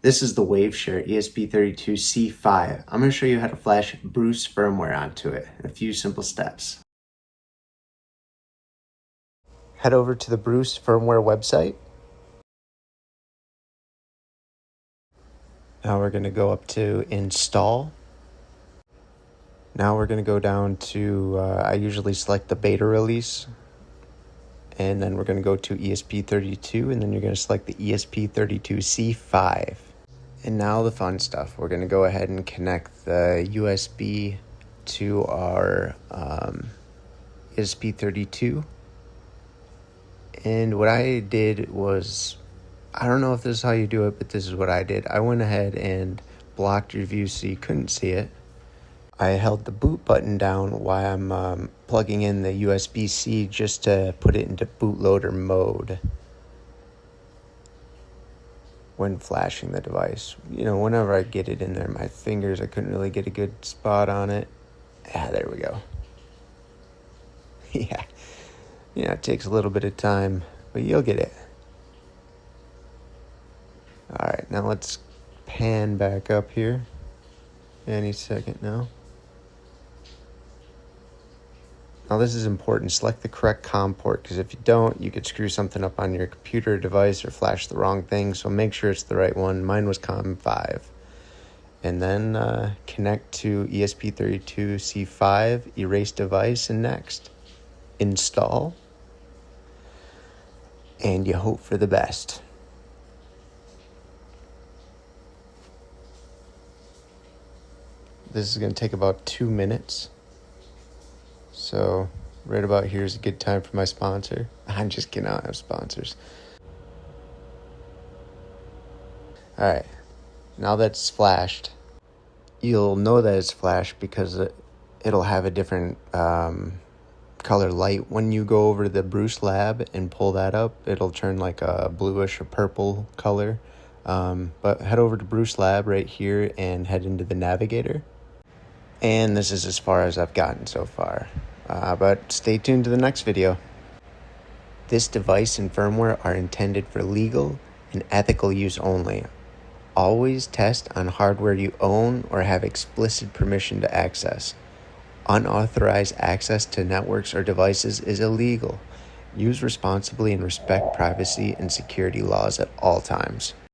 This is the Waveshare ESP32-C5. I'm going to show you how to flash Bruce firmware onto it in a few simple steps. Head over to the Bruce firmware website. Now we're going to go up to install. Now we're going to go down to, I usually select the beta release. And then we're going to go to ESP32, and then you're going to select the ESP32-C5. And now the fun stuff. We're going to go ahead and connect the USB to our ESP32. And what I did was, I don't know if this is how you do it, but this is what I did. I went ahead and blocked your view so you couldn't see it. I held the boot button down while I'm plugging in the USB-C just to put it into bootloader mode when flashing the device. You know, whenever I get it in there, my fingers, I couldn't really get a good spot on it. There we go. Yeah, it takes a little bit of time, but you'll get it. All right, now let's pan back up here. Any second now. Now this is important. Select the correct COM port, because if you don't, you could screw something up on your computer device or flash the wrong thing. So make sure it's the right one. Mine was COM 5. And then connect to ESP32-C5, erase device, and next. Install. And you hope for the best. This is going to take about 2 minutes. So right about here is a good time for my sponsor. I'm just kidding, I don't have sponsors. All right, now that's flashed. You'll know that it's flashed because it'll have a different color light. When you go over to the Bruce Lab and pull that up, it'll turn like a bluish or purple color. But head over to Bruce Lab right here and head into the navigator. And this is as far as I've gotten so far. But stay tuned to the next video. This device and firmware are intended for legal and ethical use only. Always test on hardware you own or have explicit permission to access. Unauthorized access to networks or devices is illegal. Use responsibly and respect privacy and security laws at all times.